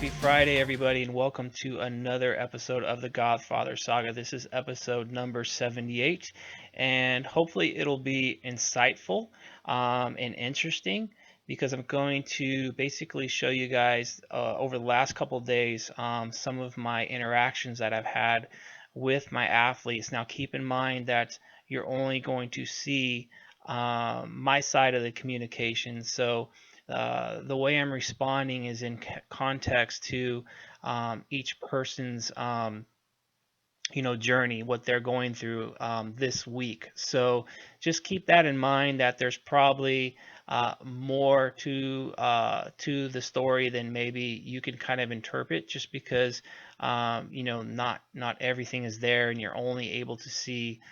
Happy Friday, everybody, and welcome to another episode of the Godfather Saga. This is episode number 78, and hopefully it'll be insightful and interesting because I'm going to basically show you guys over the last couple of days some of my interactions that I've had with my athletes. Now, keep in mind that you're only going to see my side of the communication, so the way I'm responding is in context to each person's journey, what they're going through this week. So just keep that in mind, that there's probably more to the story than maybe you can kind of interpret, just because not everything is there and you're only able to see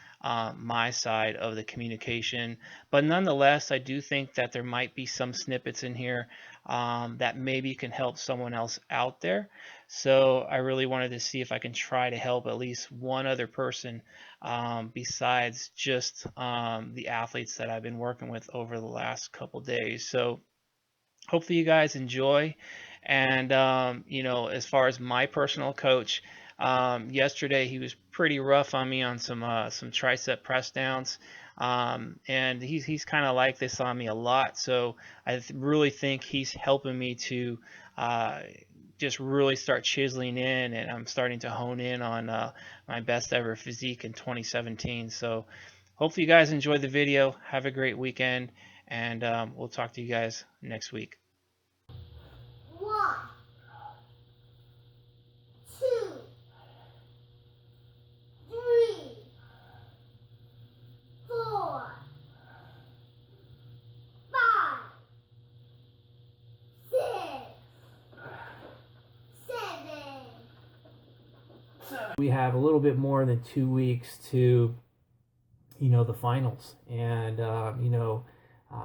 my side of the communication. But nonetheless, I do think that there might be some snippets in here that maybe can help someone else out there. So I really wanted to see if I can try to help at least one other person besides just the athletes that I've been working with over the last couple days. So hopefully you guys enjoy. And as far as my personal coach, yesterday he was pretty rough on me on some tricep press downs. And he's kind of like this on me a lot. So I really think he's helping me to just really start chiseling in, and I'm starting to hone in on my best ever physique in 2017. So hopefully you guys enjoyed the video. Have a great weekend, and we'll talk to you guys next week. 1, 2, 3, 4, 5, 6, 7. We have a little bit more than 2 weeks to, the finals. And,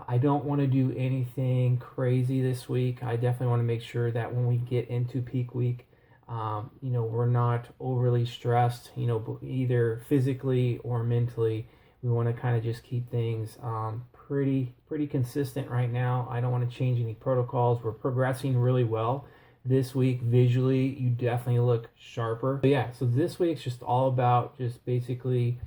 I don't want to do anything crazy this week. I definitely want to make sure that when we get into peak week, we're not overly stressed, either physically or mentally. We want to kind of just keep things pretty consistent right now. I don't want to change any protocols. We're progressing really well. This week, visually, you definitely look sharper. But yeah, so this week's just all about just basically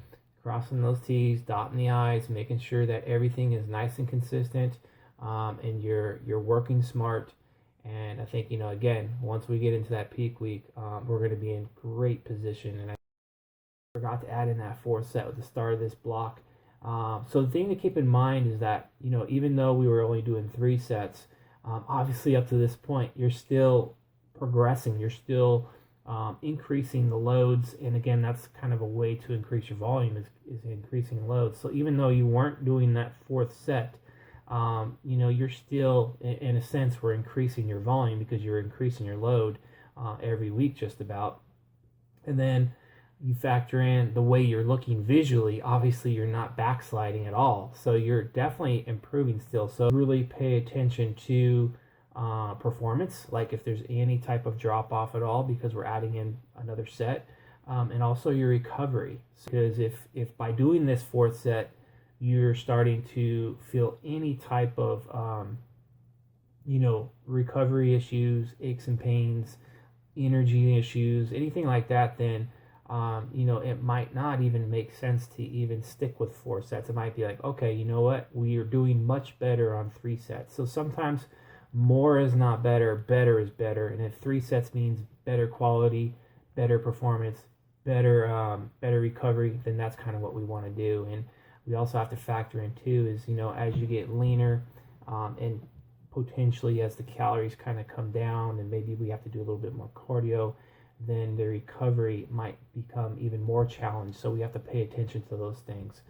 crossing those T's, dotting the I's, making sure that everything is nice and consistent, and you're working smart. And I think, again, once we get into that peak week, we're going to be in great position. And I forgot to add in that fourth set with the start of this block. So the thing to keep in mind is that, even though we were only doing 3 sets, obviously up to this point, you're still progressing. You're still increasing the loads. And again, that's kind of a way to increase your volume, is increasing loads. So even though you weren't doing that 4th set, you're still, in a sense, we're increasing your volume because you're increasing your load every week just about. And then you factor in the way you're looking visually. Obviously, you're not backsliding at all. So you're definitely improving still. So really pay attention to performance, like if there's any type of drop off at all, because we're adding in another set, and also your recovery. Because if by doing this 4th set, you're starting to feel any type of recovery issues, aches and pains, energy issues, anything like that, then it might not even make sense to even stick with 4 sets. It might be like, okay, you know what? We are doing much better on 3 sets. So sometimes more is not better, better is better. And if 3 sets means better quality, better performance, better recovery, then that's kind of what we want to do. And we also have to factor in too is, as you get leaner, and potentially as the calories kind of come down, and maybe we have to do a little bit more cardio, then the recovery might become even more challenged. So we have to pay attention to those things.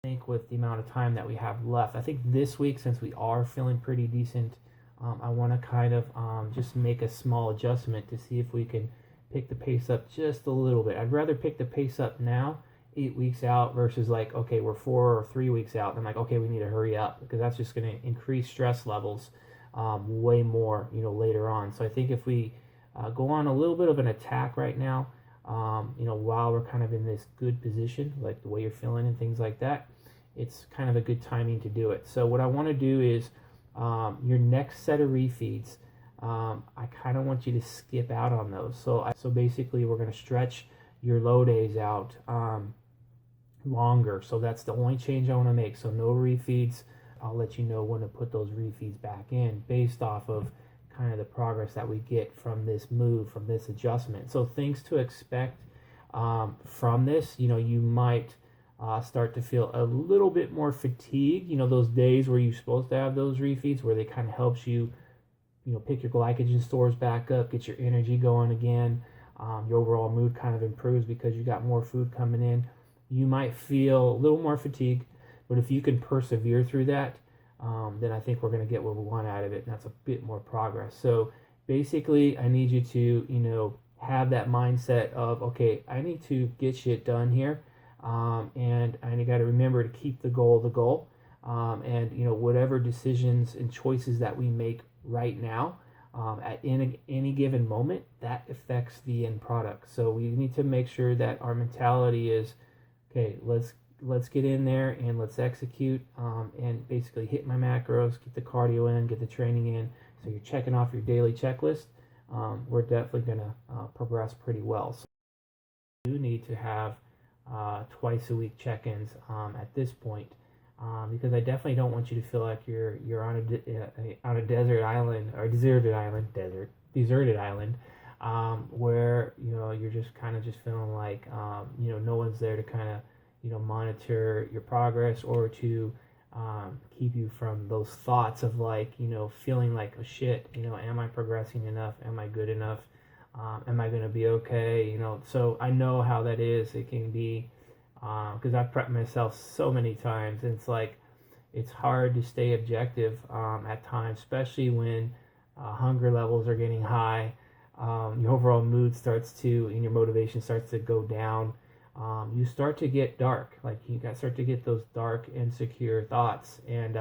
I think with the amount of time that we have left, I think this week, since we are feeling pretty decent, I want to kind of just make a small adjustment to see if we can pick the pace up just a little bit. I'd rather pick the pace up now, 8 weeks out, versus like, okay, we're 4 or 3 weeks out, and I'm like, okay, we need to hurry up, because that's just going to increase stress levels way more, later on. So I think if we go on a little bit of an attack right now, while we're kind of in this good position, like the way you're feeling and things like that, it's kind of a good timing to do it. So what I want to do is your next set of refeeds, I kind of want you to skip out on those. So basically, we're going to stretch your low days out longer. So that's the only change I want to make. So no refeeds. I'll let you know when to put those refeeds back in based off of kind of the progress that we get from this move, from this adjustment. So things to expect from this, you might start to feel a little bit more fatigue. Those days where you're supposed to have those refeeds, where they kind of helps you, pick your glycogen stores back up, get your energy going again. Your overall mood kind of improves because you got more food coming in. You might feel a little more fatigue, but if you can persevere through that, then I think we're going to get what we want out of it, and that's a bit more progress. So basically, I need you to, have that mindset of, okay, I need to get shit done here, and I got to remember to keep the goal, and whatever decisions and choices that we make right now, at any given moment, that affects the end product. So we need to make sure that our mentality is, okay, let's get in there and let's execute, and basically hit my macros, get the cardio in, get the training in. So you're checking off your daily checklist. We're definitely going to progress pretty well. So you do need to have twice a week check-ins at this point, because I definitely don't want you to feel like you're on a desert island, or deserted island, where you're just kind of just feeling like no one's there to kind of monitor your progress, or to keep you from those thoughts of like feeling like, oh shit, am I progressing enough? Am I good enough? Am I going to be okay? So I know how that is. It can be, because I've prepped myself so many times, and it's like it's hard to stay objective at times, especially when hunger levels are getting high. Your overall mood starts to, and your motivation starts to go down. You start to get dark, like start to get those dark, insecure thoughts, and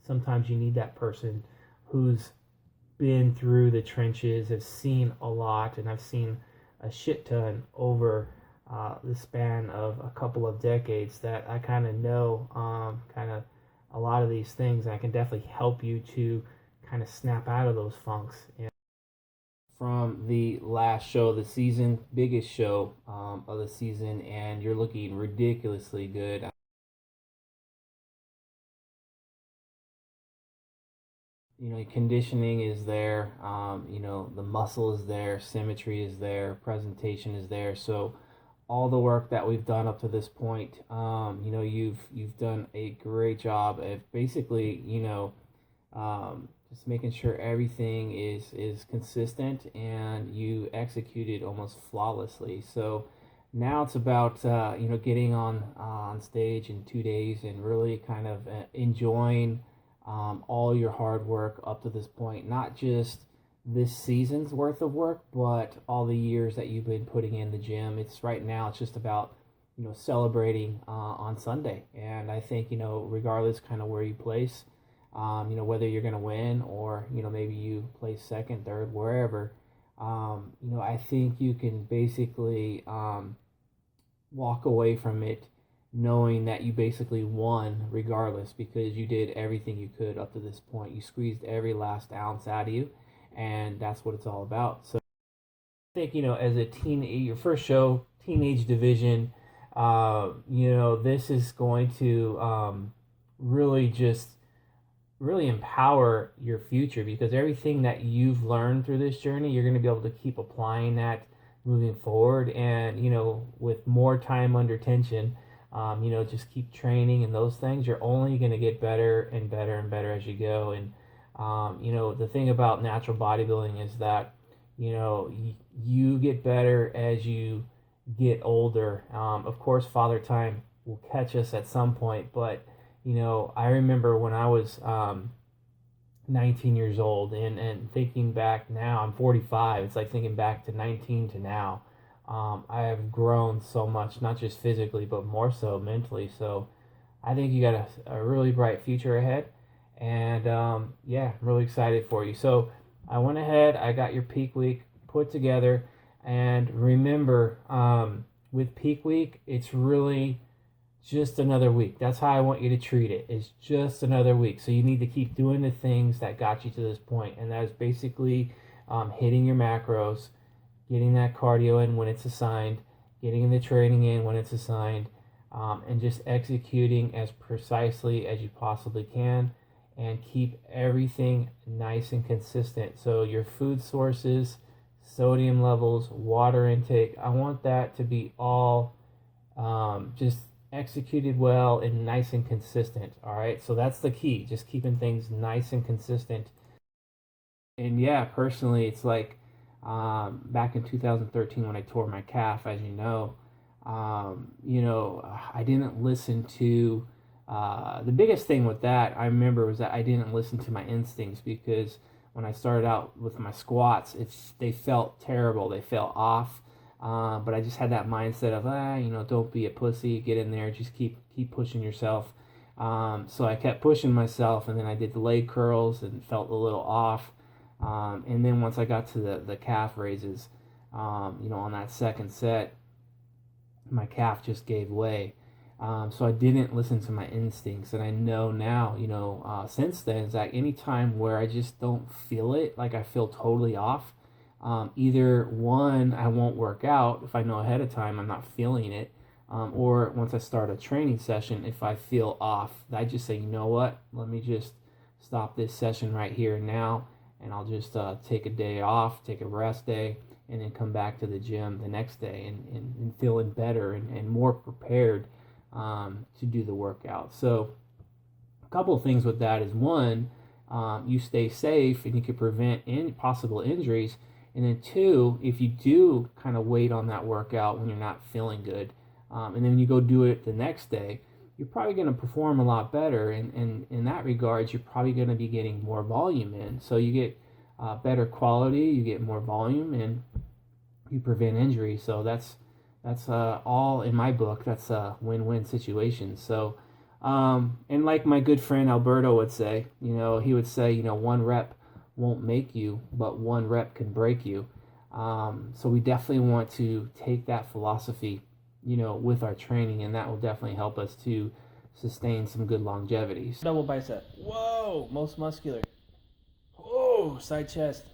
sometimes you need that person who's been through the trenches, has seen a lot, and I've seen a shit ton over the span of a couple of decades, that I kind of know kind of a lot of these things, and I can definitely help you to kind of snap out of those funks. And from the last show of the season, biggest show of the season, and you're looking ridiculously good. Conditioning is there, the muscle is there, symmetry is there, presentation is there. So all the work that we've done up to this point, you've done a great job of basically, just making sure everything is consistent, and you executed almost flawlessly. So now it's about getting on stage in 2 days and really kind of enjoying all your hard work up to this point, not just this season's worth of work, but all the years that you've been putting in the gym. It's right now, it's just about celebrating on Sunday. And I think regardless kind of where you place, whether you're going to win, or maybe you place second, third, wherever, I think you can basically walk away from it knowing that you basically won regardless, because you did everything you could up to this point. You squeezed every last ounce out of you, and that's what it's all about. So I think as a your first show, teenage division, this is going to really empower your future, because everything that you've learned through this journey, you're going to be able to keep applying that moving forward. And with more time under tension, just keep training and those things. You're only going to get better and better and better as you go. And the thing about natural bodybuilding is that you get better as you get older. Of course, father time will catch us at some point, but I remember when I was 19 years old, and thinking back now, I'm 45. It's like thinking back to 19 to now. I have grown so much, not just physically, but more so mentally. So I think you got a really bright future ahead. And I'm really excited for you. So I went ahead, I got your peak week put together. And remember, with peak week, it's really just another week. That's how I want you to treat it. It's just another week. So you need to keep doing the things that got you to this point, and that is basically hitting your macros, getting that cardio in when it's assigned, getting the training in when it's assigned, and just executing as precisely as you possibly can, and keep everything nice and consistent. So your food sources, sodium levels, water intake, I want that to be all just executed well and nice and consistent. All right, so that's the key, just keeping things nice and consistent. And yeah, personally, it's like back in 2013 when I tore my calf, as I didn't listen to. The biggest thing with that I remember was that I didn't listen to my instincts, because when I started out with my squats, they felt terrible, they felt off. But I just had that mindset of don't be a pussy, get in there, just keep pushing yourself. So I kept pushing myself, and then I did the leg curls and felt a little off. And then once I got to the calf raises, on that second set, my calf just gave way. So I didn't listen to my instincts, and I know now, since then, is that any time where I just don't feel it, like I feel totally off, either one, I won't work out if I know ahead of time I'm not feeling it, or once I start a training session, if I feel off, I just say, you know what, let me just stop this session right here and now, and I'll just take a day off, take a rest day, and then come back to the gym the next day and feeling better and more prepared to do the workout. So a couple of things with that is, one, you stay safe and you can prevent any possible injuries. And then two, if you do kind of wait on that workout when you're not feeling good, and then when you go do it the next day, you're probably going to perform a lot better. And in that regards, you're probably going to be getting more volume in. So you get better quality, you get more volume, and you prevent injury. So that's all in my book. That's a win-win situation. So, and like my good friend Alberto would say, he would say, one rep won't make you, but one rep can break you. So we definitely want to take that philosophy, with our training, and that will definitely help us to sustain some good longevity. Double bicep. Whoa, most muscular. Oh, side chest.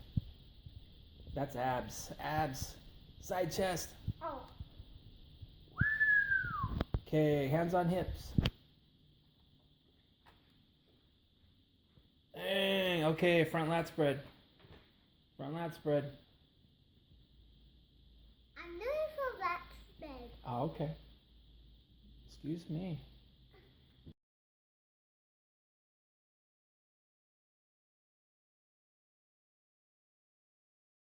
That's abs. Abs. Side chest. Oh. Okay, hands on hips. Dang, okay, front lat spread. Front lat spread. I'm doing for that bed. Oh, okay. Excuse me.